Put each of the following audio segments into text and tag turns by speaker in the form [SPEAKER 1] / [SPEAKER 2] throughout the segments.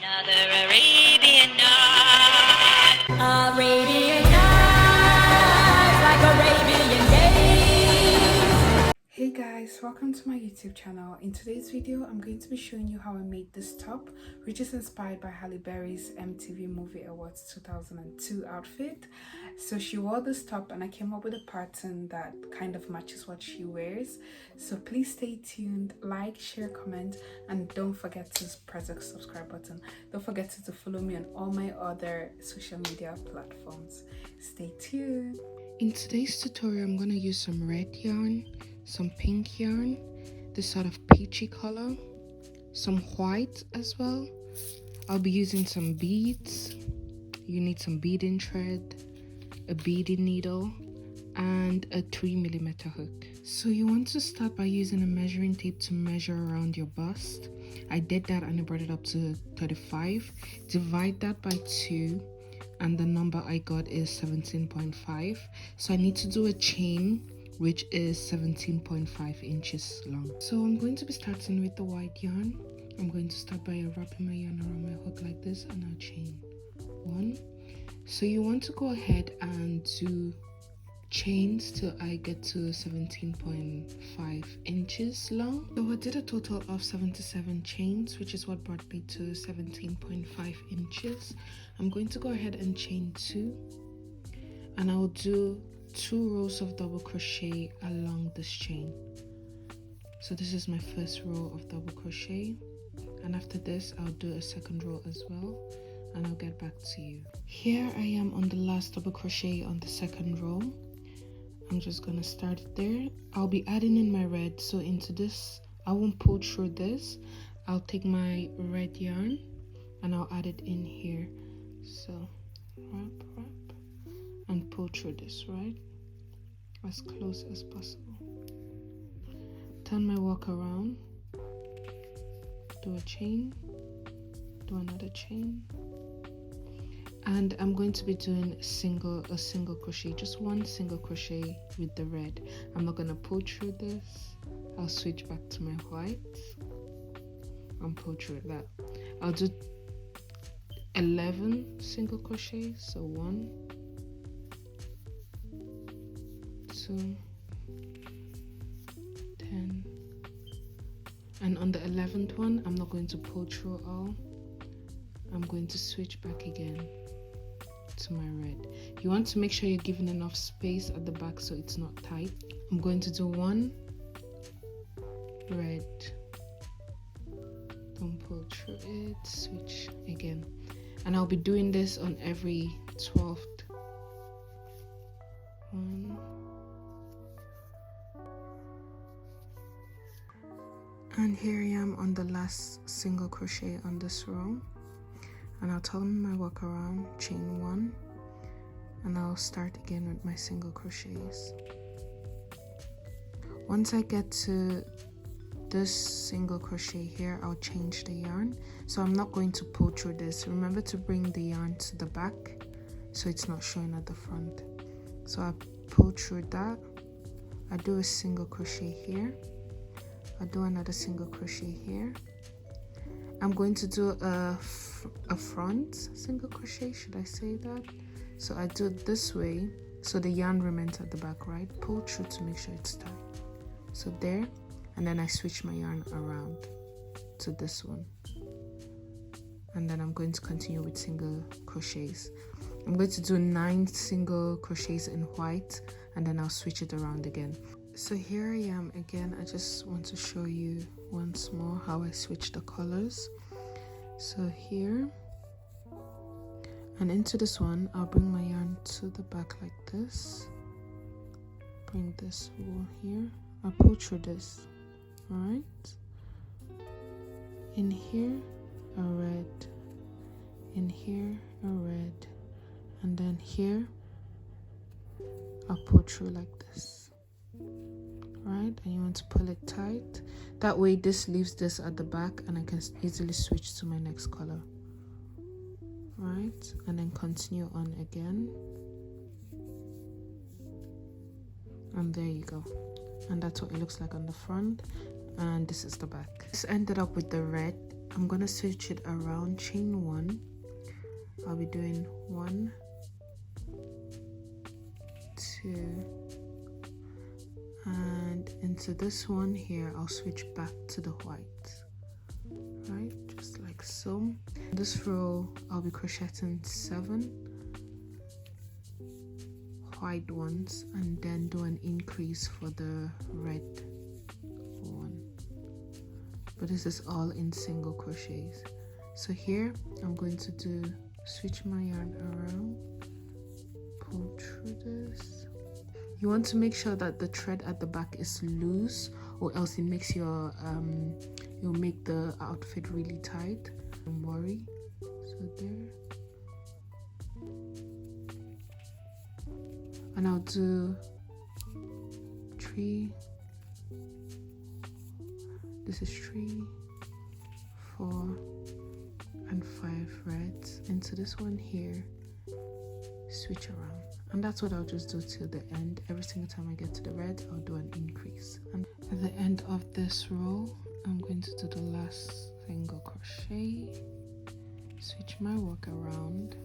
[SPEAKER 1] Another Arabian night. Arabian night, like Arabian days.
[SPEAKER 2] Hey guys, welcome to my YouTube channel. In today's video, I'm going to be showing you how I made this top, which is inspired by Halle Berry's MTV Movie Awards 2002 outfit. So she wore this top and I came up with a pattern that kind of matches what she wears. So please stay tuned, like, share, comment, and don't forget to press the subscribe button. Don't forget to follow me on all my other social media platforms. Stay tuned. In today's tutorial, I'm going to use some red yarn, some pink yarn, this sort of peachy color, some white as well. I'll be using some beads. You need some beading thread, a beading needle, and a 3mm hook. So you want to start by using a measuring tape to measure around your bust. I did that and I brought it up to 35. Divide that by 2 and the number I got is 17.5. So I need to do a chain which is 17.5 inches long. So I'm going to be starting with the white yarn. I'm going to start by wrapping my yarn around my hook like this and I'll chain 1. So you want to go ahead and do chains till I get to 17.5 inches long. So I did a total of 77 chains, which is what brought me to 17.5 inches. I'm going to go ahead and chain 2 and I'll do 2 rows of double crochet along this chain. So this is my first row of double crochet, and after this I'll do a second row as well and I'll get back to you. Here I am on the last double crochet on the second row. I'm just gonna start it there. I'll be adding in my red, so into this I won't pull through this. I'll take my red yarn and I'll add it in here. So wrap and pull through this, right, as close as possible. Turn my work around, do a chain, do another chain, and I'm going to be doing a single crochet, just one single crochet with the red. I'm not going to pull through this. I'll switch back to my white and pull through that. I'll do 11 single crochets, so 1, 2, 10, and on the 11th one I'm not going to pull through all. I'm going to switch back again to my red. You want to make sure you're giving enough space at the back so it's not tight. I'm going to do 1 red, don't pull through it, switch again, and I'll be doing this on every 12th. 1, and here I am on the last single crochet on this row, and I'll turn my work around, chain 1, and I'll start again with my single crochets. Once I get to this single crochet here, I'll change the yarn. So I'm not going to pull through this. Remember to bring the yarn to the back so it's not showing at the front. So I pull through that, I do a single crochet here, I'll do another single crochet here. I'm going to do a front single crochet, should I say that? So I do it this way so the yarn remains at the back, right? Pull through to make sure it's tight. So there, and then I switch my yarn around to this one, and then I'm going to continue with single crochets. I'm going to do 9 single crochets in white and then I'll switch it around again. So here I am again. I just want to show you once more how I switch the colors. So here and into this one, I'll bring my yarn to the back like this, bring this wool here, I'll pull through this, alright, in here a red, in here a red, and then here I'll pull through like this, right? And you want to pull it tight, that way this leaves this at the back and I can easily switch to my next color, right? And then continue on again, and there you go. And that's what it looks like on the front, and this is the back. This ended up with the red I'm gonna switch it around, chain 1. I'll be doing 1, 2, and into this one here I'll switch back to the white, right, just like so. This row I'll be crocheting 7 white ones and then do an increase for the red one, but this is all in single crochets. So here I'm going to switch my yarn around, pull through this. You want to make sure that the thread at the back is loose, or else it makes your you'll make the outfit really tight. Don't worry. So there, and I'll do 3, this is 3, 4 and 5 reds into this one here, switch around, and that's what I'll just do till the end. Every single time I get to the red, I'll do an increase, and at the end of this row I'm going to do the last single crochet, switch my work around,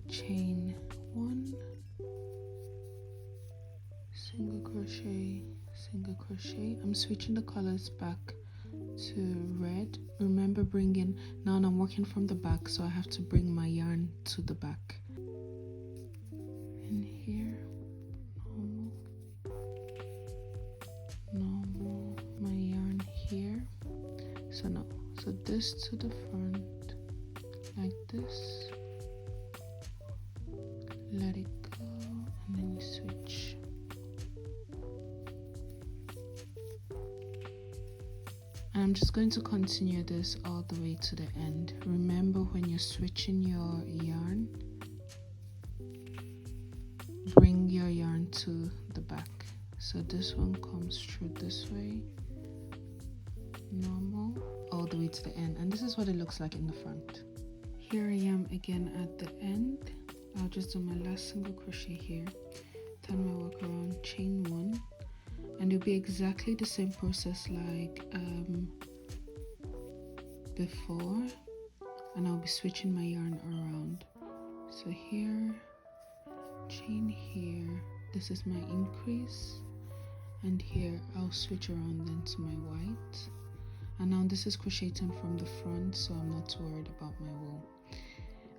[SPEAKER 2] chain 1, single crochet, single crochet. I'm switching the colors back to red. Remember bringing, now I'm working from the back, so I have to bring my yarn to the back. In here, normal, my yarn here. So no, so this to the front, like this, let it go, and then you switch. And I'm just going to continue this all the way to the end. Remember, when you're switching your yarn, bring your yarn to the back. So this one comes through this way, normal, all the way to the end. And this is what it looks like in the front. Here I am again at the end. I'll just do my last single crochet here, turn my work around, chain 1, and it'll be exactly the same process like before, and I'll be switching my yarn around. So here, chain here, this is my increase, and here I'll switch around then to my white, and now this is crocheting from the front, so I'm not too worried about my wool.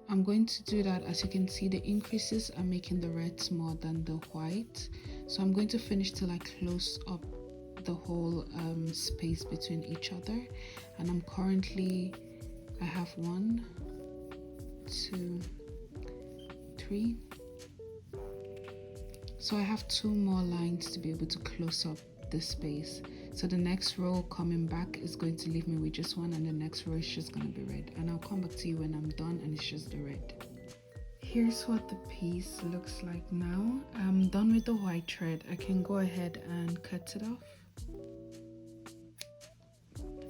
[SPEAKER 2] I'm going to do that. As you can see, the increases are making the reds more than the white, so I'm going to finish till I close up the whole space between each other. And I'm currently, I have 1, 2, 3, so I have 2 more lines to be able to close up this space. So the next row coming back is going to leave me with just 1, and the next row is just going to be red, and I'll come back to you when I'm done and it's just the red. Here's what the piece looks like now. I'm done with the white thread. I can go ahead and cut it off.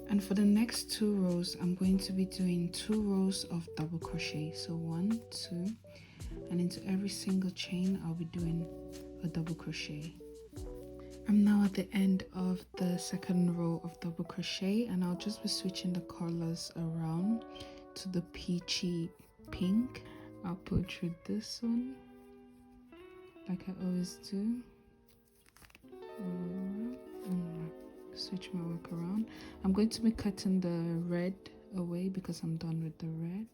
[SPEAKER 2] And for the next 2 rows, I'm going to be doing 2 rows of double crochet. So 1, 2, and into every single chain I'll be doing a double crochet. I'm now at the end of the second row of double crochet, and I'll just be switching the colors around to the peachy pink. I'll pull through this one like I always do, and switch my work around. I'm going to be cutting the red away because I'm done with the red,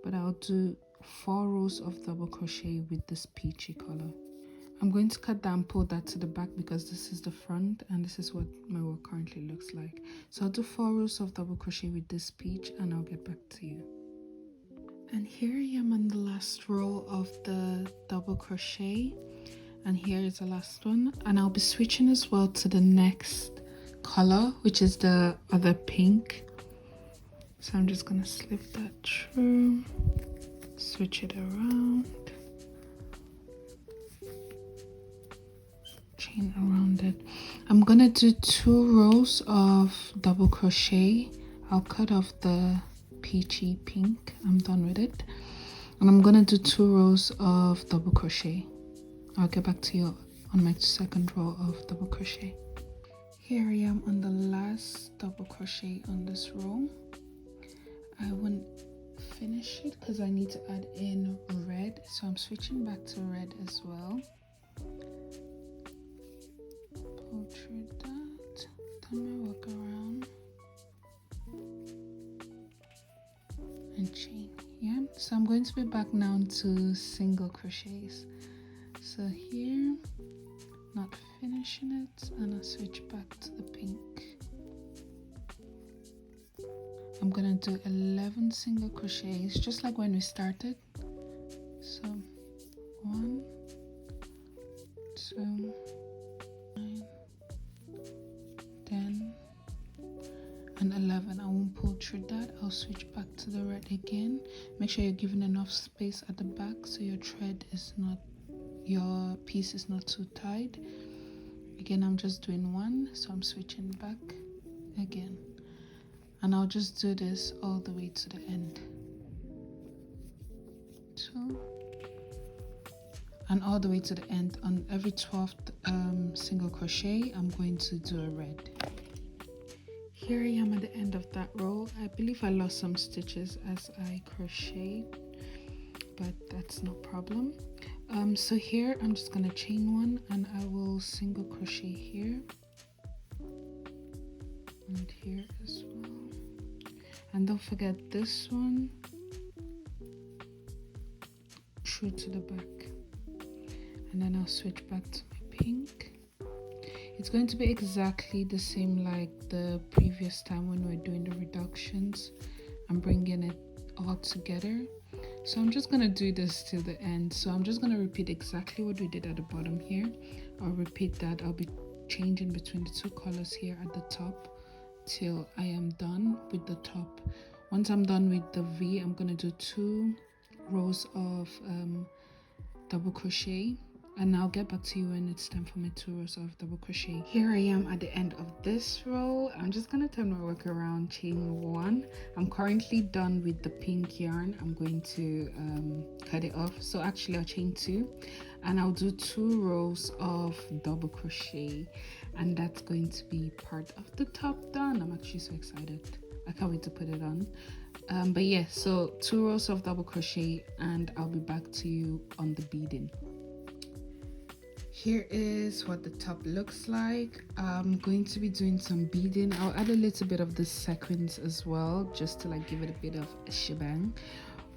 [SPEAKER 2] but I'll do 4 rows of double crochet with this peachy color. I'm going to cut that and pull that to the back because this is the front and this is what my work currently looks like. So I'll do 4 rows of double crochet with this peach and I'll get back to you. And here I am on the last row of the double crochet, and here is the last one, and I'll be switching as well to the next color, which is the other pink. So I'm just gonna slip that through, switch it around, chain around it. I'm gonna do 2 rows of double crochet. I'll cut off the peachy pink, I'm done with it, and I'm gonna do 2 rows of double crochet. I'll get back to you on my second row of double crochet. Here I am on the last double crochet on this row. I won't finish it because I need to add in red, so I'm switching back to red as well. Pull through that, turn my work around and chain. Yeah, so I'm going to be back now to single crochets. So here, not finishing it, and I switch back to the pink. I'm gonna do 11 single crochets just like when we started. So 1, 2, 9, 10 and 11. I won't pull through that. I'll switch back to the red again. Make sure you're giving enough space at the back so your piece is not too tight. Again, I'm just doing 1, so I'm switching back again, and I'll just do this all the way to the end. 2 and all the way to the end. On every 12th single crochet, I'm going to do a red. Here I am at the end of that row. I believe I lost some stitches as I crocheted, but that's no problem. So here I'm just gonna chain 1, and I will single crochet here and here as well. And don't forget this one through to the back, and then I'll switch back to my pink. It's going to be exactly the same like the previous time when we were doing the reductions. I'm bringing it all together. So I'm just going to do this till the end. So I'm just going to repeat exactly what we did at the bottom here. I'll repeat that. I'll be changing between the 2 colors here at the top till I am done with the top. Once I'm done with the V, I'm going to do 2 rows of double crochet, and I'll get back to you when it's time for my 2 rows of double crochet. Here I am at the end of this row. I'm just gonna turn my work around, chain 1. I'm currently done with the pink yarn. I'm going to cut it off, so actually I'll chain 2, and I'll do 2 rows of double crochet, and that's going to be part of the top done. I'm actually so excited. I can't wait to put it on. But yeah, so 2 rows of double crochet, and I'll be back to you on the beading. Here is what the top looks like. I'm going to be doing some beading. I'll add a little bit of the sequins as well, just to like give it a bit of a shebang.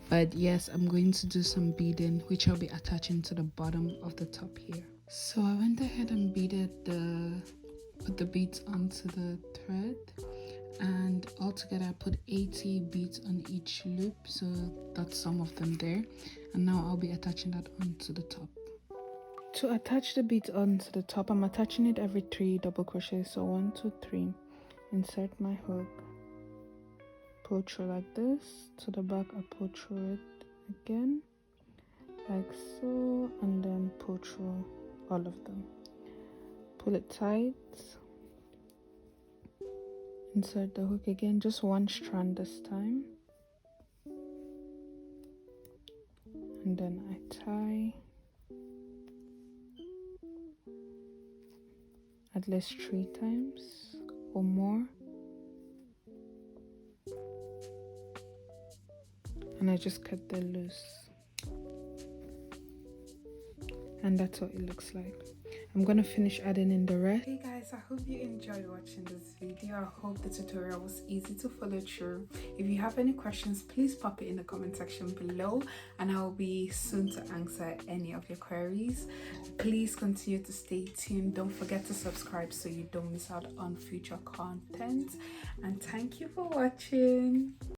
[SPEAKER 2] But yes, I'm going to do some beading, which I'll be attaching to the bottom of the top here. So I went ahead and put the beads onto the thread, and altogether I put 80 beads on each loop, so that's some of them there. And now I'll be attaching that onto the top. To attach the beads onto the top, I'm attaching it every 3 double crochets. So 1, 2, 3. Insert my hook, pull through like this. To the back, I pull through it again, like so, and then pull through all of them. Pull it tight. Insert the hook again, just 1 strand this time, and then I tie at least 3 times or more, and I just cut the loose, and that's what it looks like. I'm gonna finish adding in the rest. Hey guys, I hope you enjoyed watching this video. I hope the tutorial was easy to follow through. If you have any questions, please pop it in the comment section below, and I'll be soon to answer any of your queries. Please continue to stay tuned. Don't forget to subscribe so you don't miss out on future content, and thank you for watching.